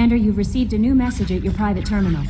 Commander, you've received a new message at your private terminal.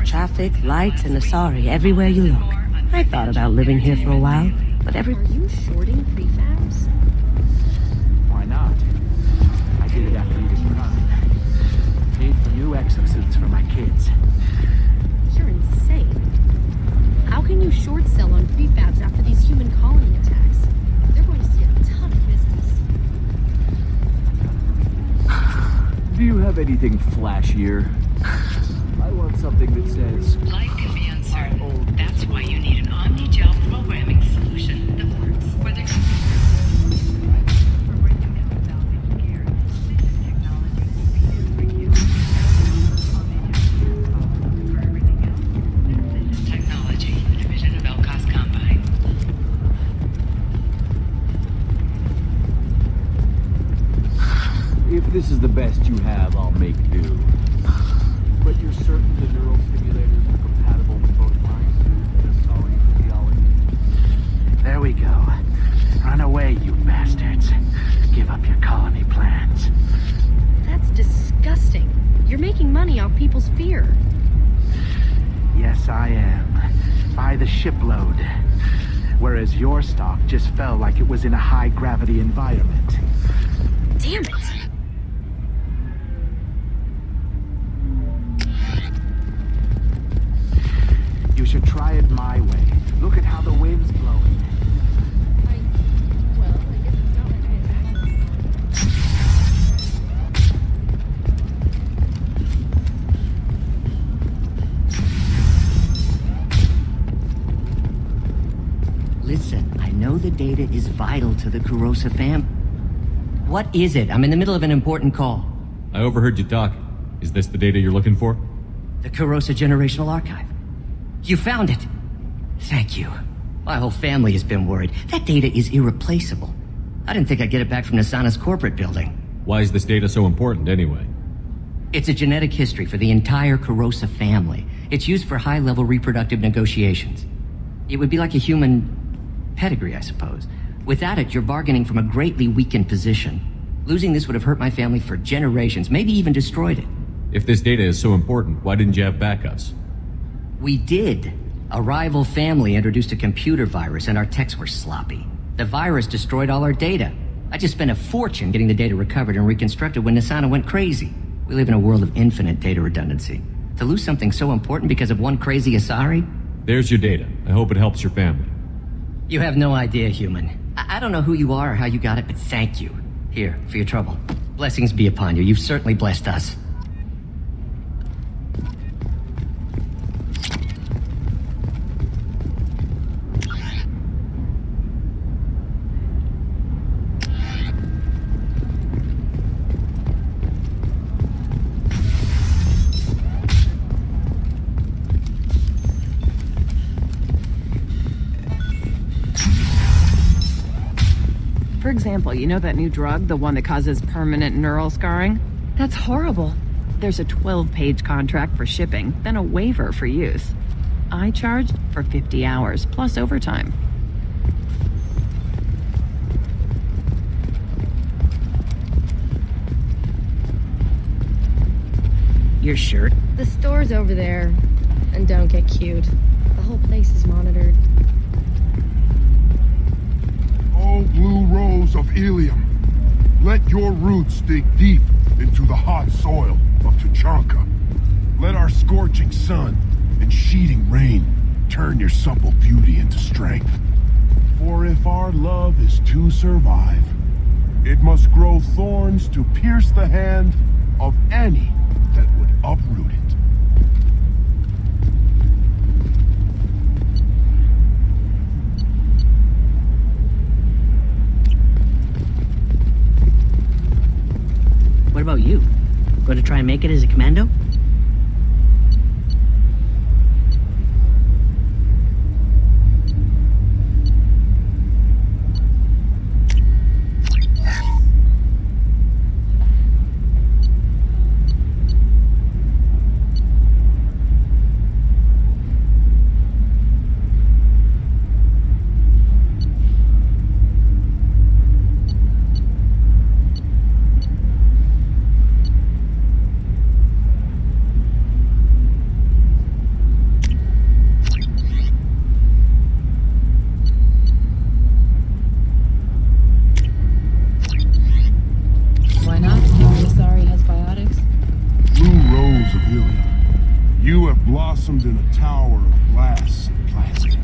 Traffic, lights, and Asari everywhere you look. I thought about living here for a while, but Are you shorting prefabs? Why not? I did it after you were gone. Paid for new exosuits for my kids. You're insane. How can you short sell on prefabs after these human colony attacks? They're going to see a ton of business. Do you have anything flashier? I want something that says... Life can be uncertain. That's why you need an omni-gel programming solution that works. Whether Technology, a division of Elcos Combine. If this is the best you have, I'll make do. But you're certain the neural stimulators are compatible with both my suit and Asari physiology? There we go. Run away, you bastards. Give up your colony plans. That's disgusting. You're making money off people's fear. Yes, I am. By the shipload. Whereas your stock just fell like it was in a high-gravity environment. Damn it! You should try it my way. Look at how the wind's blowing. I guess it's not like I attacked. Listen, I know the data is vital to the Kurosa fam. What is it? I'm in the middle of an important call. I overheard you talk. Is this the data you're looking for? The Kurosa Generational Archive. You found it! Thank you. My whole family has been worried. That data is irreplaceable. I didn't think I'd get it back from Nasana's corporate building. Why is this data so important anyway? It's a genetic history for the entire Kurosa family. It's used for high-level reproductive negotiations. It would be like a human pedigree, I suppose. Without it, you're bargaining from a greatly weakened position. Losing this would have hurt my family for generations, maybe even destroyed it. If this data is so important, why didn't you have backups? We did. A rival family introduced a computer virus and our techs were sloppy. The virus destroyed all our data. I just spent a fortune getting the data recovered and reconstructed when Nisana went crazy. We live in a world of infinite data redundancy. To lose something so important because of one crazy Asari? There's your data. I hope it helps your family. You have no idea, human. I don't know who you are or how you got it, but thank you. Here, for your trouble. Blessings be upon you. You've certainly blessed us. For example, you know that new drug, the one that causes permanent neural scarring? That's horrible. There's a 12-page contract for shipping, then a waiver for use. I charged for 50 hours, plus overtime. Your shirt? The store's over there. And don't get cute. The whole place is monitored. Oh, blue rose of Ilium, let your roots dig deep into the hot soil of Tuchanka. Let our scorching sun and sheeting rain turn your supple beauty into strength. For if our love is to survive, it must grow thorns to pierce the hand of any that would uproot it. What about you? Going to try and make it as a commando? Blossomed in a tower of glass and plastic.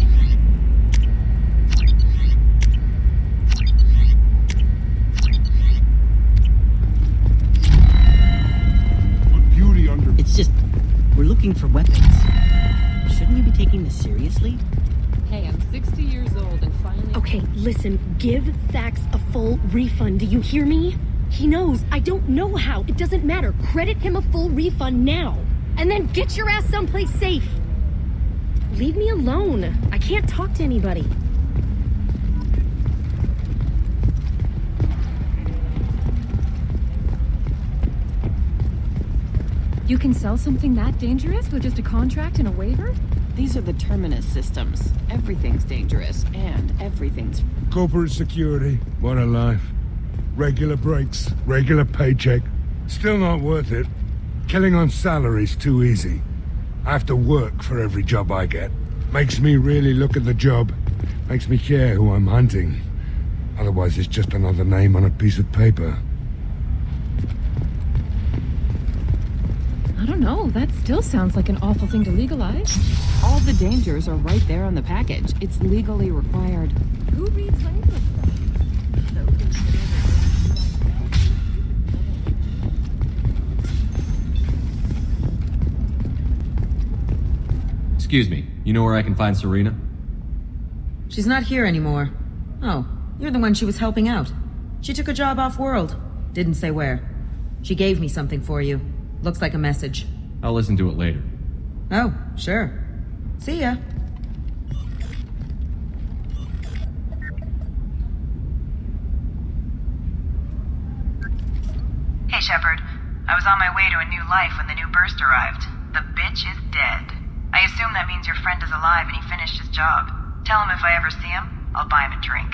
But beauty under... It's just, we're looking for weapons. Shouldn't you be taking this seriously? Hey, I'm 60 years old and finally... Okay, listen, give Thax a full refund, do you hear me? He knows, I don't know how, it doesn't matter. Credit him a full refund now. And then get your ass someplace safe. Leave me alone. I can't talk to anybody. You can sell something that dangerous with just a contract and a waiver? These are the Terminus systems. Everything's dangerous, and everything's... Corporate security, what a life. Regular breaks, regular paycheck. Still not worth it. Killing on salary's too easy. I have to work for every job I get. Makes me really look at the job. Makes me care who I'm hunting. Otherwise it's just another name on a piece of paper. I don't know, that still sounds like an awful thing to legalize. All the dangers are right there on the package. It's legally required. Who reads language? Excuse me, you know where I can find Serena? She's not here anymore. Oh, you're the one she was helping out. She took a job off-world. Didn't say where. She gave me something for you. Looks like a message. I'll listen to it later. Oh, sure. See ya. Hey, Shepard. I was on my way to a new life when the new burst arrived. The bitch is dead. I assume that means your friend is alive and he finished his job. Tell him if I ever see him, I'll buy him a drink.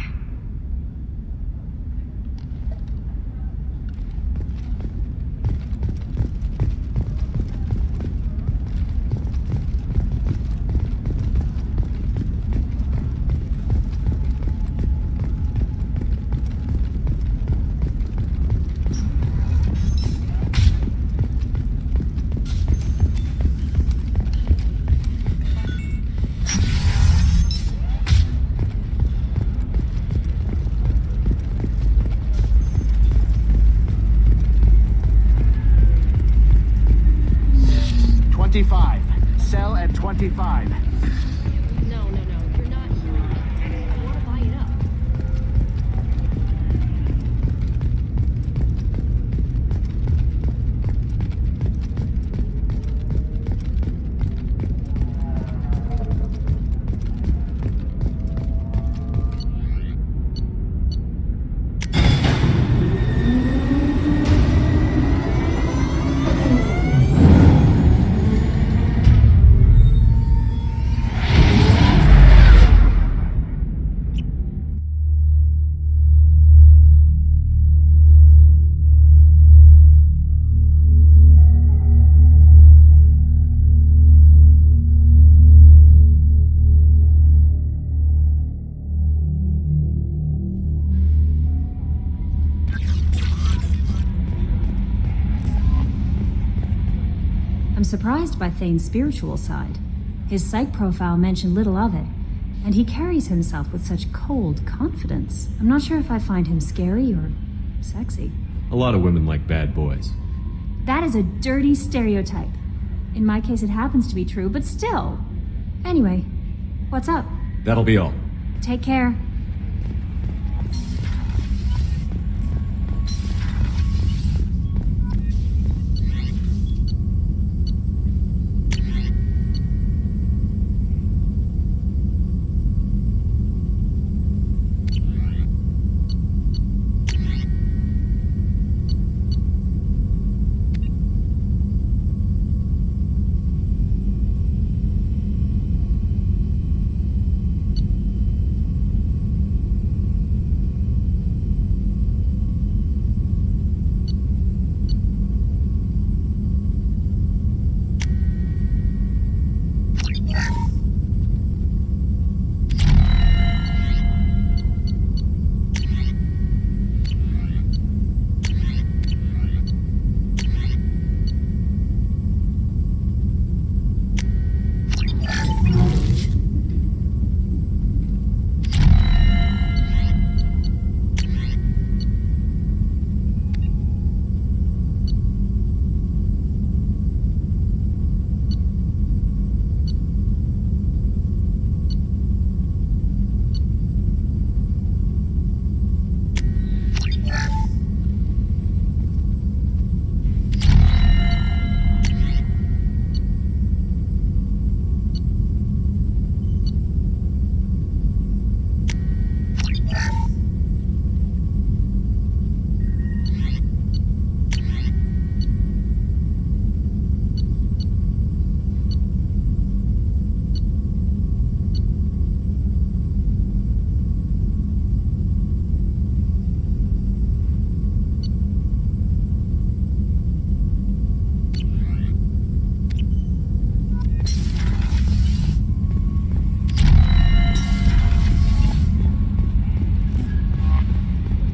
25. Sell at 25. No, you're not. I want to buy it up. I'm surprised by Thane's spiritual side. His psych profile mentioned little of it, and he carries himself with such cold confidence. I'm not sure if I find him scary or sexy. A lot of women like bad boys. That is a dirty stereotype. In my case, it happens to be true, but still. Anyway, what's up? That'll be all. Take care.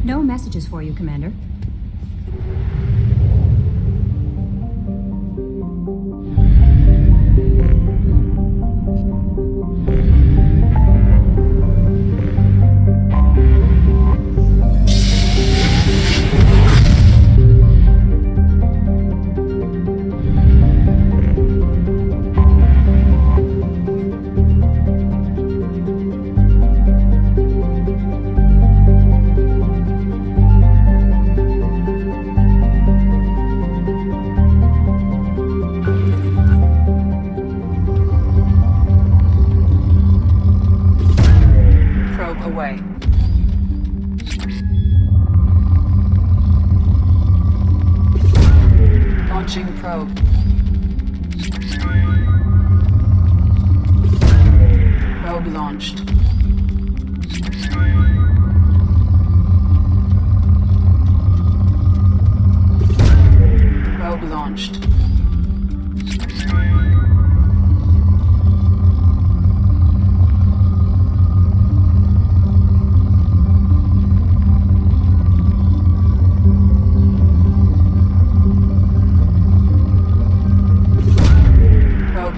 No messages for you, Commander. Away. Launching probe. Probe launched. Probe launched.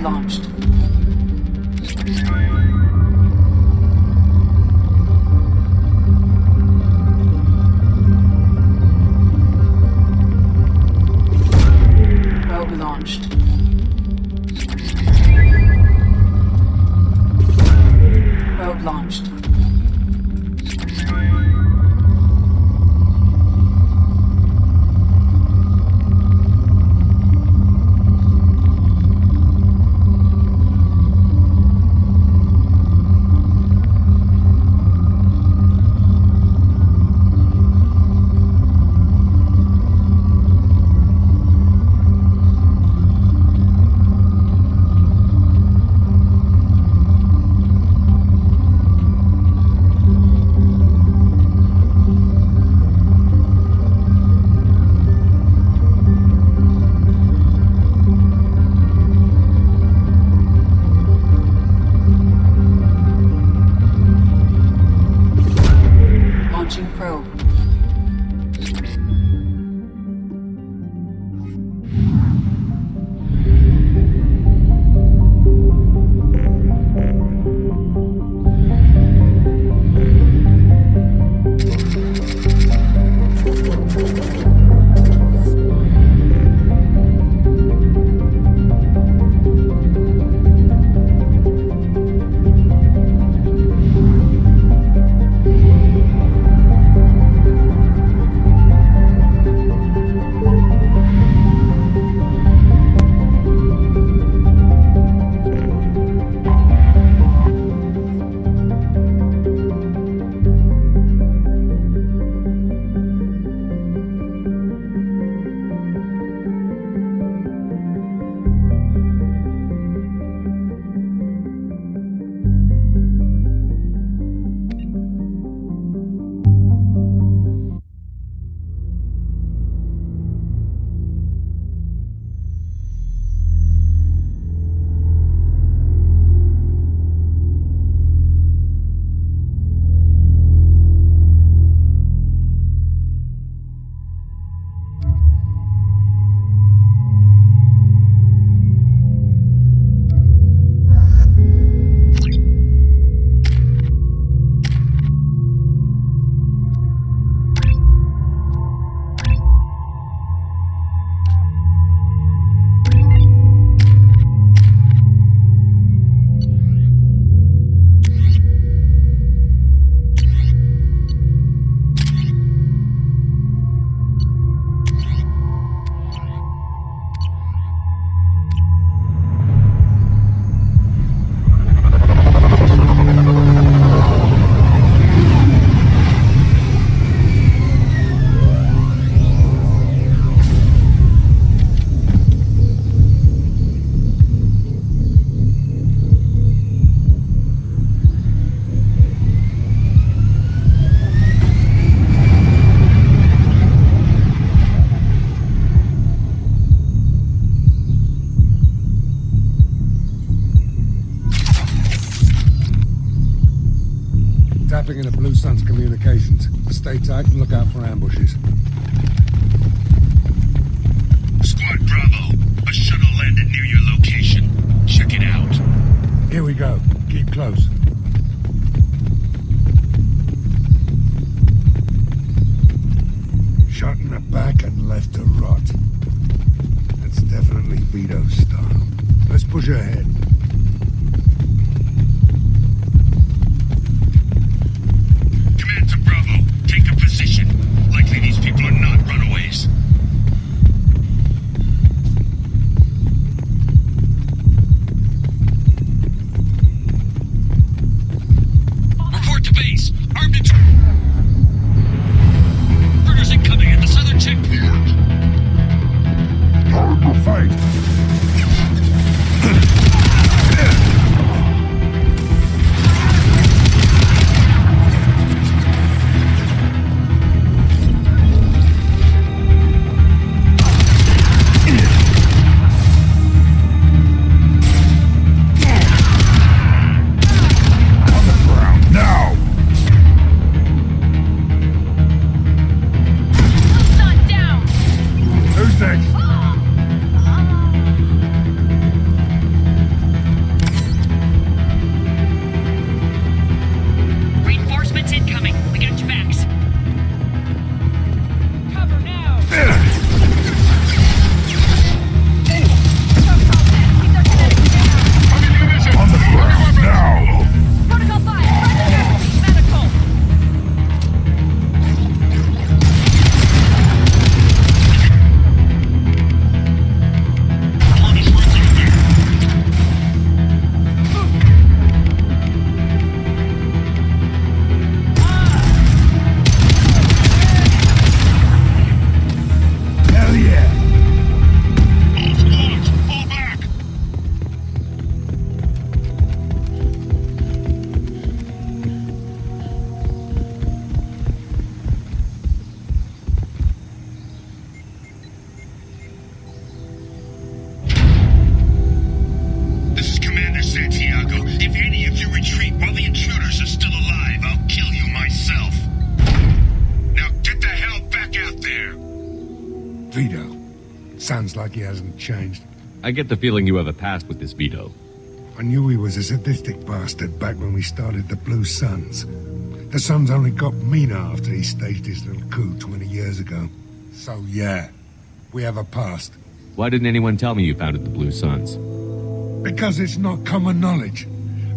Launched. Probe launched. Probe launched. Launching probe. Tapping into Blue Sun's communications. Stay tight and look out for ambushes. Squad Bravo, a shuttle landed near your location. Check it out. Here we go. Keep close. Shot in the back and left to rot. That's definitely Vito's style. Let's push ahead. Command to Bravo, take a position. Likely these people are not runaways. Report to base. Armed intruders incoming at the southern checkpoint. Time to fight. retreat while the intruders are still alive, I'll kill you myself. Now get the hell back out there! Vito. Sounds like he hasn't changed. I get the feeling you have a past with this Vito. I knew he was a sadistic bastard back when we started the Blue Suns. The Suns only got meaner after he staged his little coup 20 years ago. So yeah, we have a past. Why didn't anyone tell me you founded the Blue Suns? Because it's not common knowledge.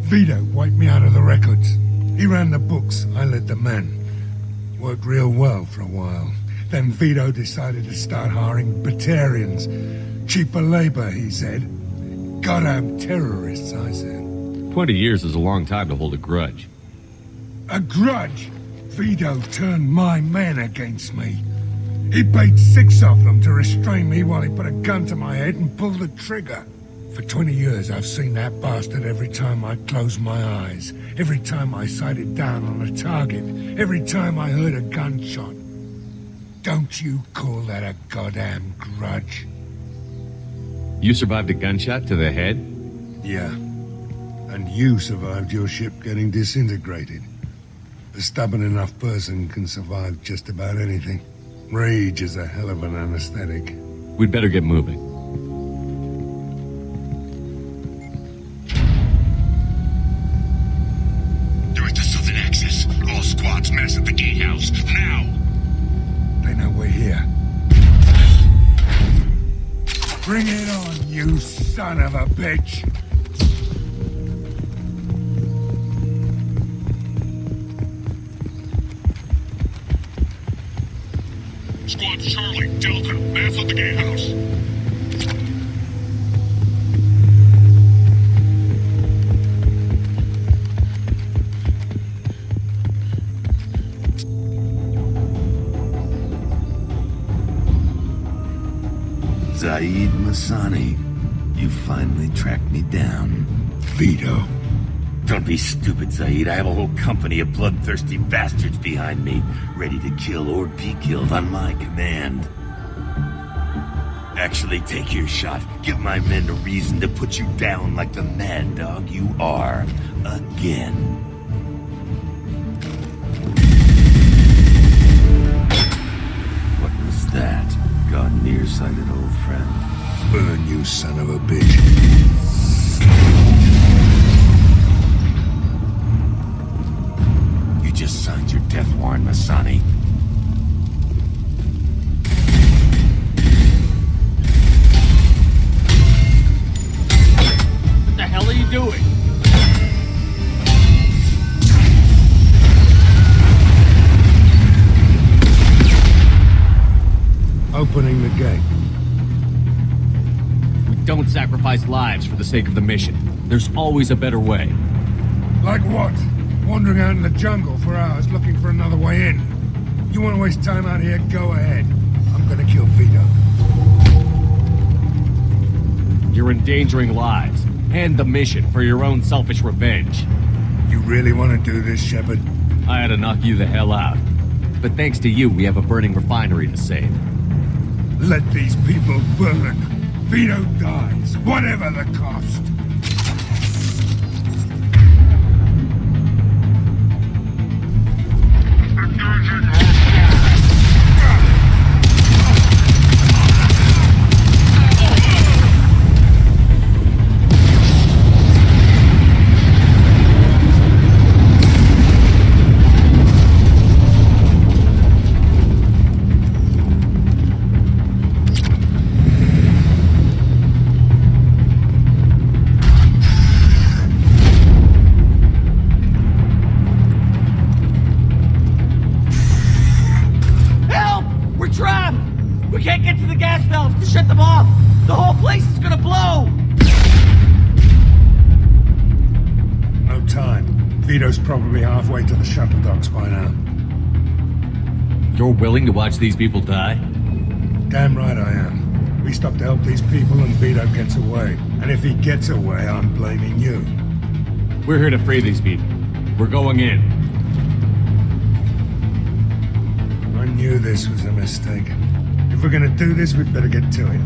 Vito wiped me out of the records. He ran the books, I led the men. Worked real well for a while. Then Vito decided to start hiring Batarians. Cheaper labor, he said. Goddamn terrorists, I said. 20 years is a long time to hold a grudge. A grudge? Vito turned my men against me. He paid 6 of them to restrain me while he put a gun to my head and pulled the trigger. For 20 years, I've seen that bastard every time I closed my eyes. Every time I sighted down on a target. Every time I heard a gunshot. Don't you call that a goddamn grudge? You survived a gunshot to the head? Yeah. And you survived your ship getting disintegrated. A stubborn enough person can survive just about anything. Rage is a hell of an anesthetic. We'd better get moving. Direct to Southern Access. All squads mass at the gatehouse. Now! They know we're here. Bring it on, you son of a bitch! Squad Charlie, Delta, mass at the gatehouse. Zaeed Masani, you finally tracked me down. Vito. Don't be stupid, Zaeed. I have a whole company of bloodthirsty bastards behind me, ready to kill or be killed on my command. Actually, take your shot. Give my men a reason to put you down like the mad dog you are. Again. What was that? Gone nearsighted, old friend. Burn, you son of a bitch. You just signed your death warrant, Masani. What the hell are you doing? Opening the gate. We don't sacrifice lives for the sake of the mission. There's always a better way. Like what? Wandering out in the jungle for hours looking for another way in. You want to waste time out here? Go ahead. I'm gonna kill Vito. You're endangering lives and the mission for your own selfish revenge. You really want to do this, Shepard? I had to knock you the hell out. But thanks to you, we have a burning refinery to save. Let these people burn. Vito dies, whatever the cost. Shut them off! The whole place is gonna blow! No time. Vito's probably halfway to the shuttle docks by now. You're willing to watch these people die? Damn right I am. We stop to help these people and Vito gets away. And if he gets away, I'm blaming you. We're here to free these people. We're going in. I knew this was a mistake. If we're gonna do this, we'd better get to it.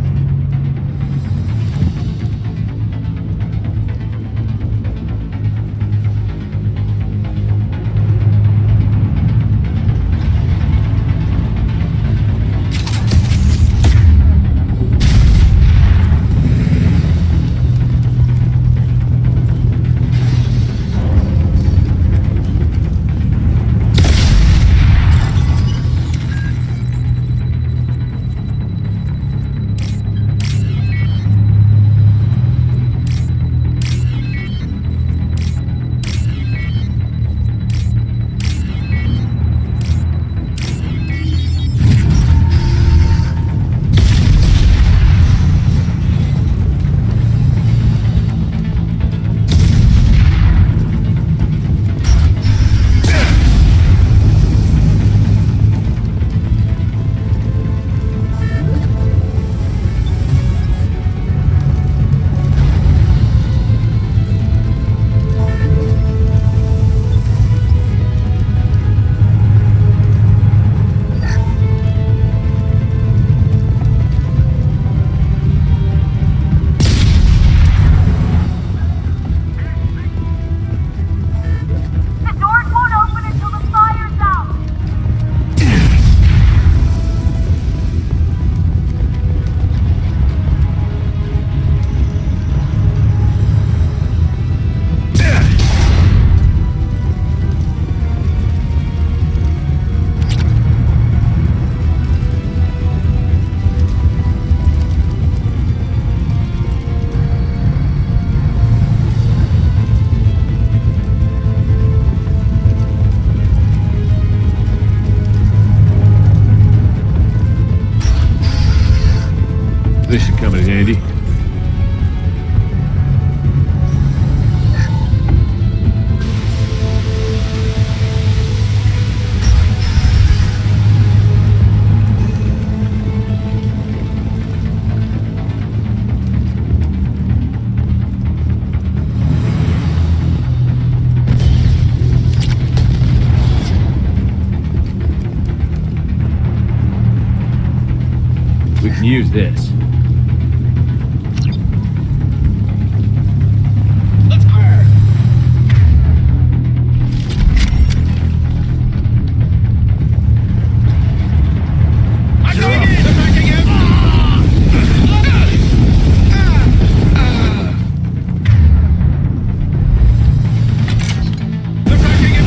use this. Let's clear! I'm going in! They're backing in! They're backing in!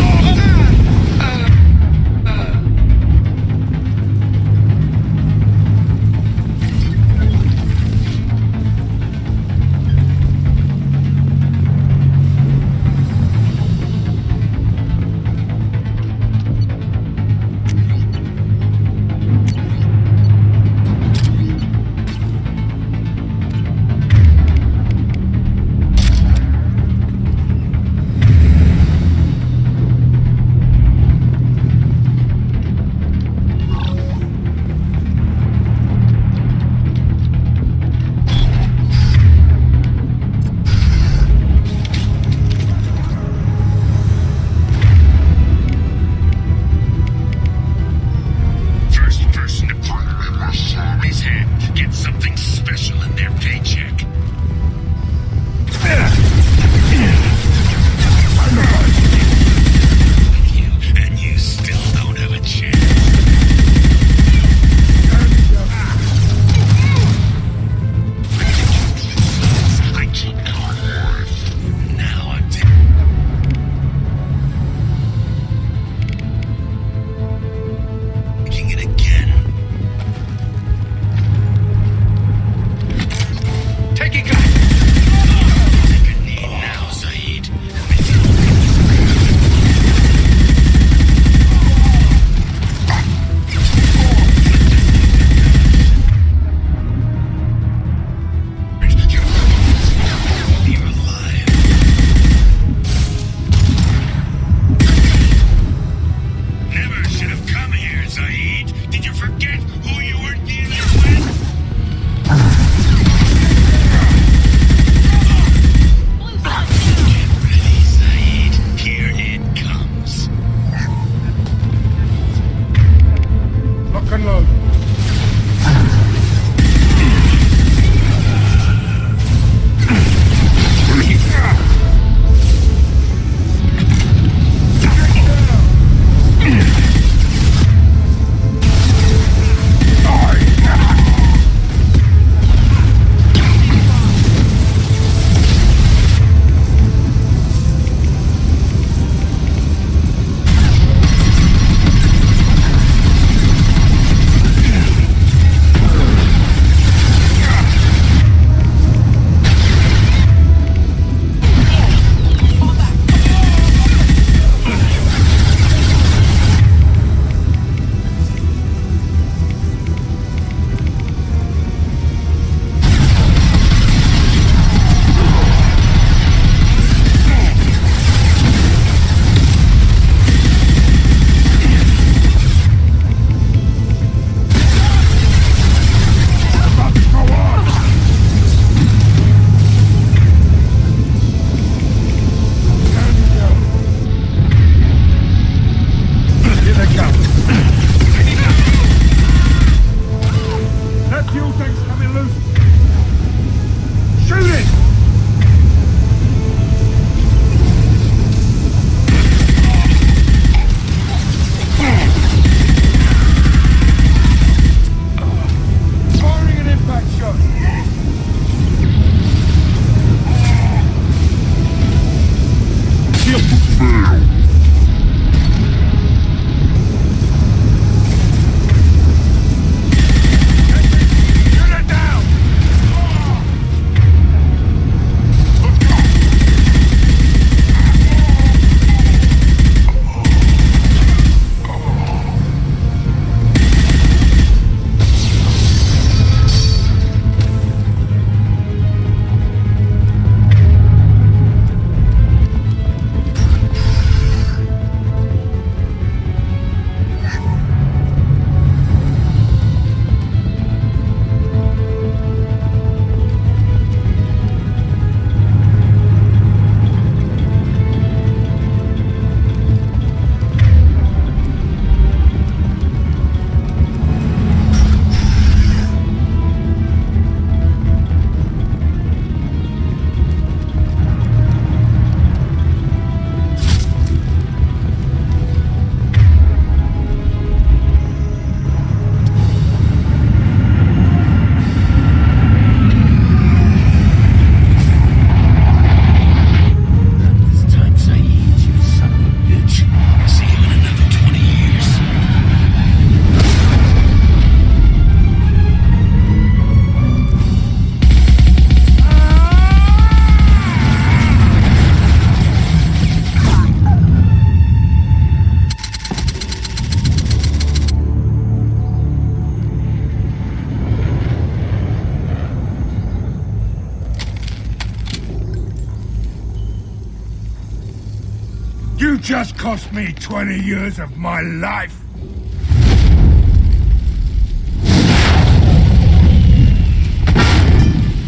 You just cost me 20 years of my life.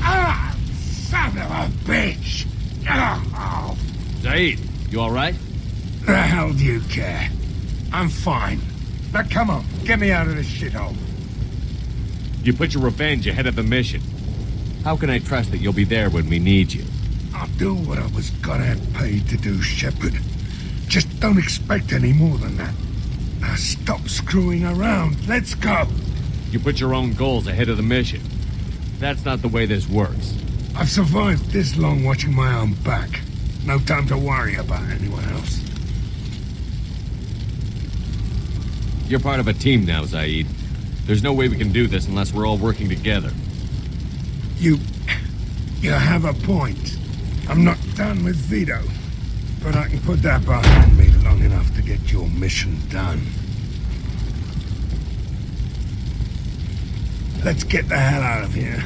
Ah, son of a bitch. Oh. Zaeed, you alright? The hell do you care? I'm fine. Now come on, get me out of this shithole. You put your revenge ahead of the mission. How can I trust that you'll be there when we need you? I'll do what I was gonna have paid to do, Shepard. Just don't expect any more than that. Now stop screwing around. Let's go. You put your own goals ahead of the mission. That's not the way this works. I've survived this long watching my own back. No time to worry about anyone else. You're part of a team now, Zaeed. There's no way we can do this unless we're all working together. You have a point. I'm not done with Vito, but I can put that behind me long enough to get your mission done. Let's get the hell out of here.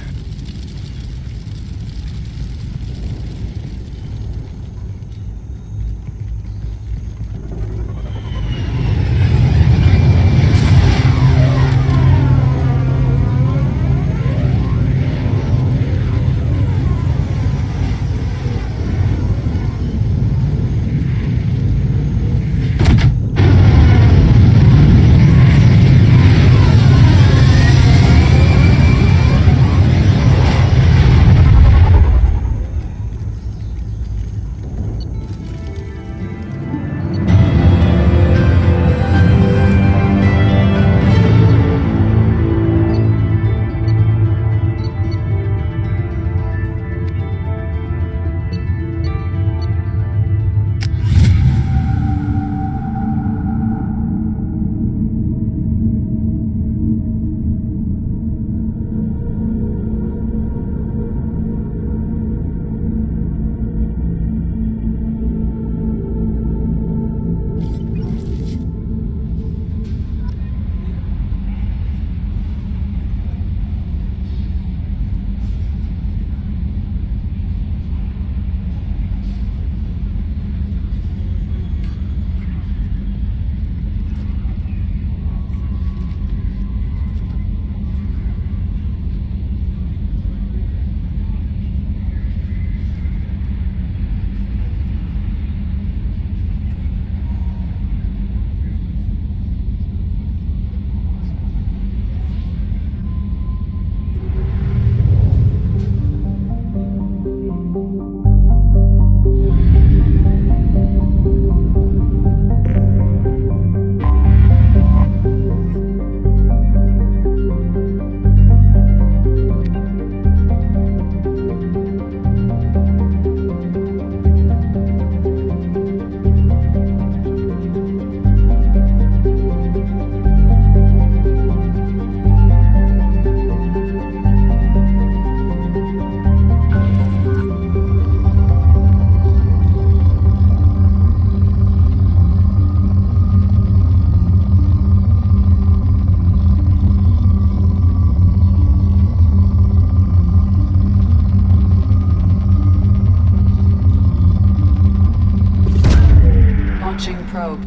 probe.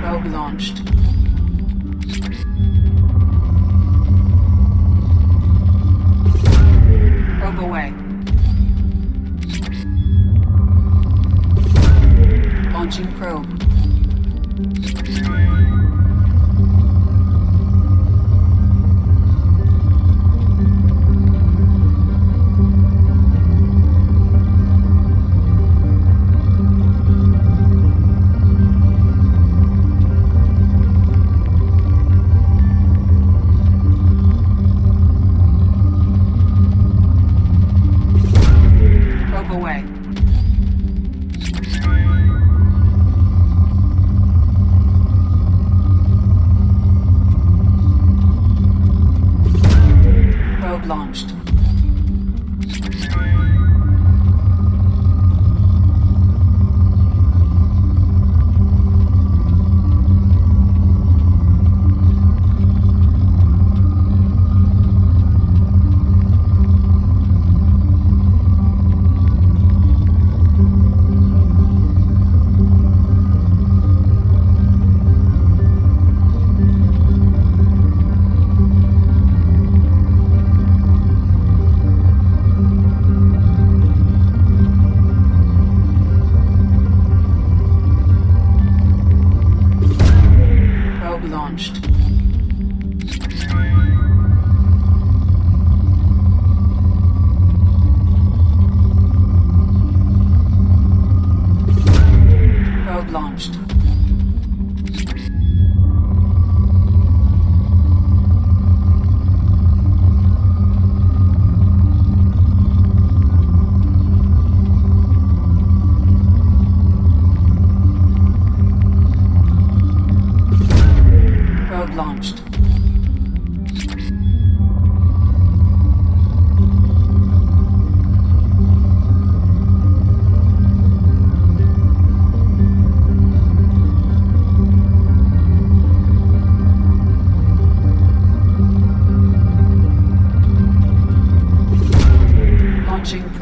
Probe launched. Probe away. Launching probe. Probe away. Probe launched.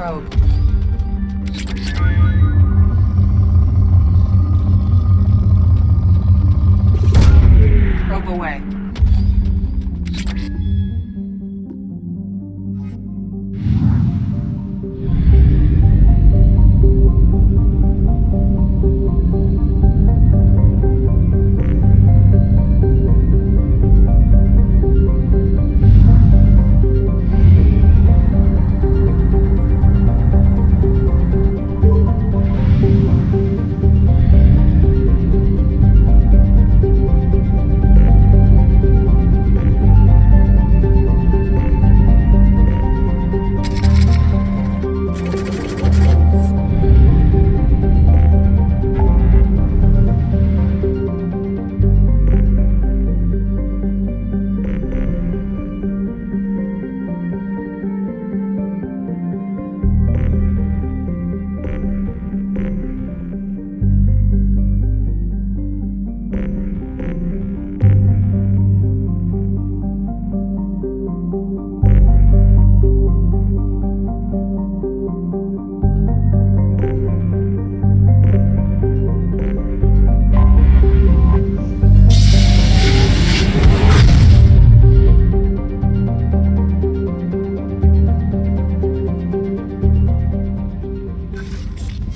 probe. Probe away.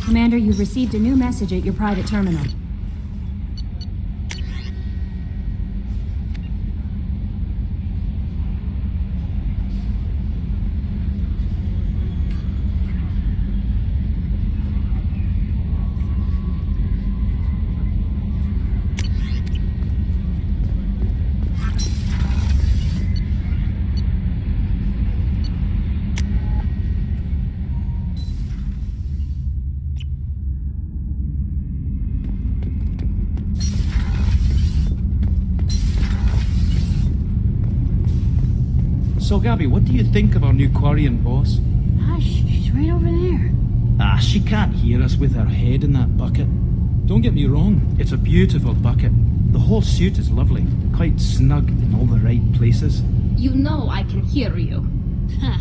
Commander, you've received a new message at your private terminal. So, Gabby, what do you think of our new Quarian boss? Hush, she's right over there. Ah, she can't hear us with her head in that bucket. Don't get me wrong, it's a beautiful bucket. The whole suit is lovely, quite snug in all the right places. You know I can hear you. Huh.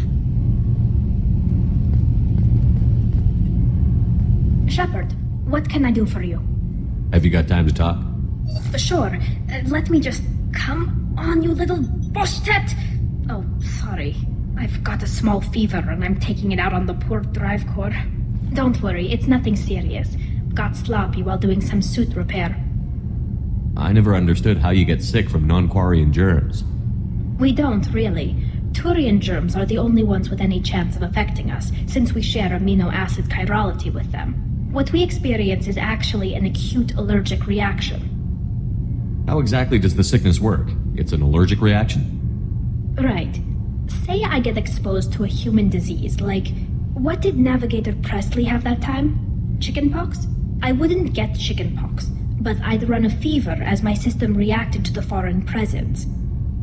Shepard, what can I do for you? Have you got time to talk? Sure. Let me just... Come on, you little boshtet! Oh, sorry. I've got a small fever and I'm taking it out on the poor drive core. Don't worry, it's nothing serious. Got sloppy while doing some suit repair. I never understood how you get sick from non-Quarian germs. We don't, really. Turian germs are the only ones with any chance of affecting us, since we share amino acid chirality with them. What we experience is actually an acute allergic reaction. How exactly does the sickness work? It's an allergic reaction? Right. Say I get exposed to a human disease, like... What did Navigator Presley have that time? Chickenpox? I wouldn't get chickenpox, but I'd run a fever as my system reacted to the foreign presence.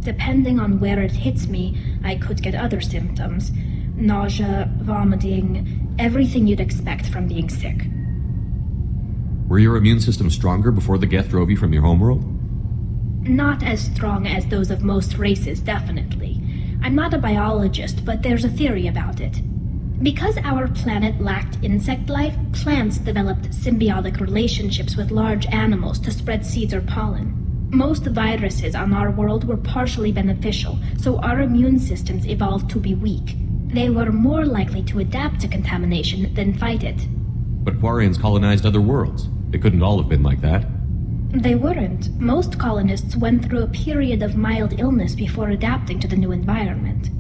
Depending on where it hits me, I could get other symptoms. Nausea, vomiting, everything you'd expect from being sick. Were your immune system stronger before the Geth drove you from your homeworld? Not as strong as those of most races, definitely. I'm not a biologist, but there's a theory about it. Because our planet lacked insect life, plants developed symbiotic relationships with large animals to spread seeds or pollen. Most viruses on our world were partially beneficial, so our immune systems evolved to be weak. They were more likely to adapt to contamination than fight it. But Quarians colonized other worlds. They couldn't all have been like that. They weren't. Most colonists went through a period of mild illness before adapting to the new environment.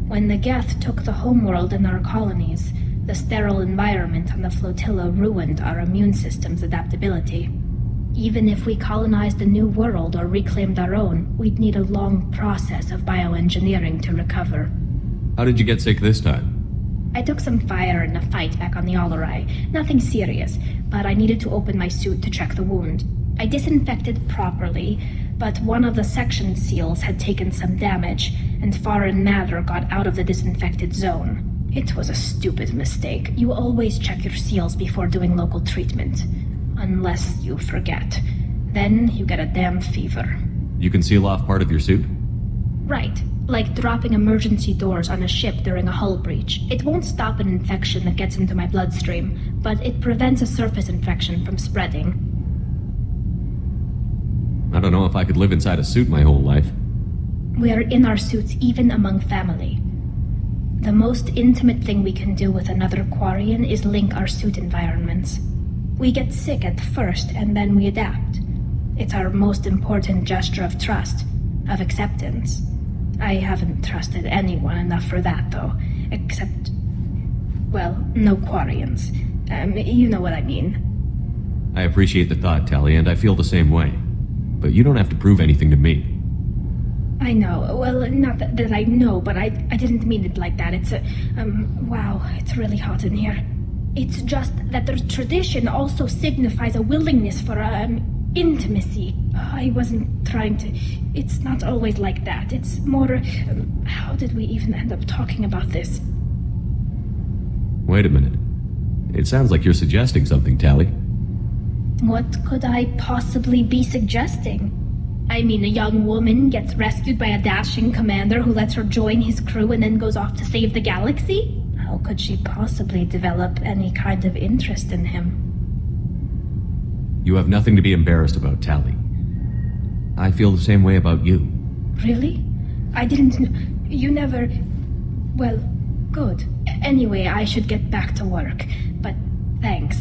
When the Geth took the homeworld in our colonies, the sterile environment on the flotilla ruined our immune system's adaptability. Even if we colonized a new world or reclaimed our own, we'd need a long process of bioengineering to recover. How did you get sick this time? I took some fire in a fight back on the Allerai. Nothing serious, but I needed to open my suit to check the wound. I disinfected properly, but one of the section seals had taken some damage, and foreign matter got out of the disinfected zone. It was a stupid mistake. You always check your seals before doing local treatment. Unless you forget. Then you get a damn fever. You can seal off part of your suit? Right. Like dropping emergency doors on a ship during a hull breach. It won't stop an infection that gets into my bloodstream, but it prevents a surface infection from spreading. I don't know if I could live inside a suit my whole life. We are in our suits even among family. The most intimate thing we can do with another Quarian is link our suit environments. We get sick at first, and then we adapt. It's our most important gesture of trust, of acceptance. I haven't trusted anyone enough for that, though. Except, well, no Quarians. You know what I mean. I appreciate the thought, Tally, and I feel the same way. But you don't have to prove anything to me. I know. Well, not that I know, but I didn't mean it like that. It's wow, it's really hot in here. It's just that the tradition also signifies a willingness for, intimacy. I wasn't trying to... It's not always like that. It's more... how did we even end up talking about this? Wait a minute. It sounds like you're suggesting something, Tally. What could I possibly be suggesting? I mean, a young woman gets rescued by a dashing commander who lets her join his crew and then goes off to save the galaxy? How could she possibly develop any kind of interest in him? You have nothing to be embarrassed about, Tally. I feel the same way about you. Really? I didn't you never... Well, good. Anyway, I should get back to work. But thanks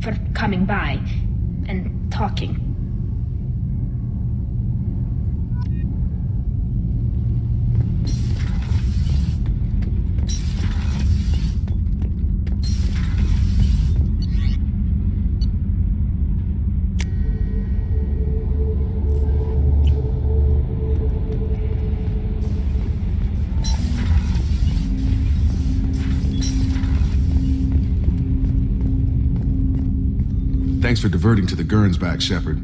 for coming by and talking. Thanks for diverting to the Gurns back, Shepard.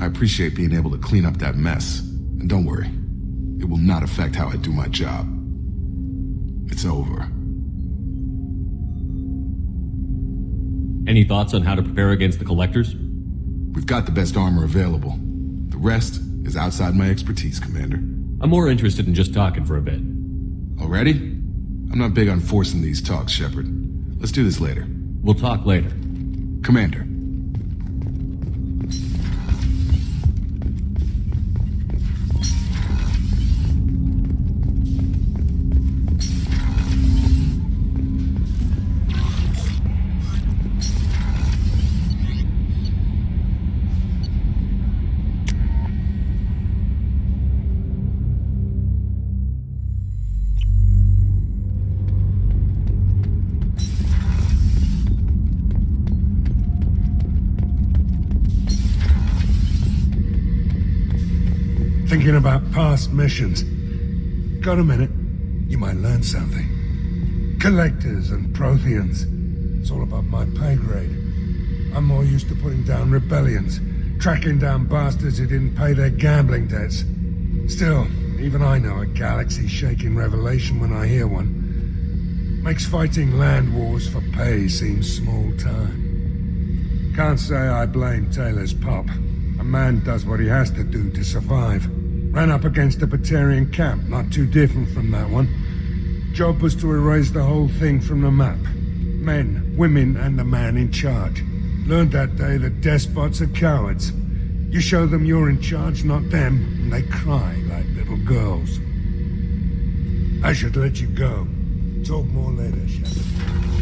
I appreciate being able to clean up that mess. And don't worry, it will not affect how I do my job. It's over. Any thoughts on how to prepare against the Collectors? We've got the best armor available. The rest is outside my expertise, Commander. I'm more interested in just talking for a bit. Already? I'm not big on forcing these talks, Shepard. Let's do this later. We'll talk later. Commander. Thinking about past missions. Got a minute? You might learn something. Collectors and Protheans. It's all above my pay grade. I'm more used to putting down rebellions, tracking down bastards who didn't pay their gambling debts. Still, even I know a galaxy-shaking revelation when I hear one. Makes fighting land wars for pay seem small time. Can't say I blame Taylor's pop. A man does what he has to do to survive. Ran up against a Batarian camp, not too different from that one. Job was to erase the whole thing from the map. Men, women, and the man in charge. Learned that day that despots are cowards. You show them you're in charge, not them, and they cry like little girls. I should let you go. Talk more later, Shepard.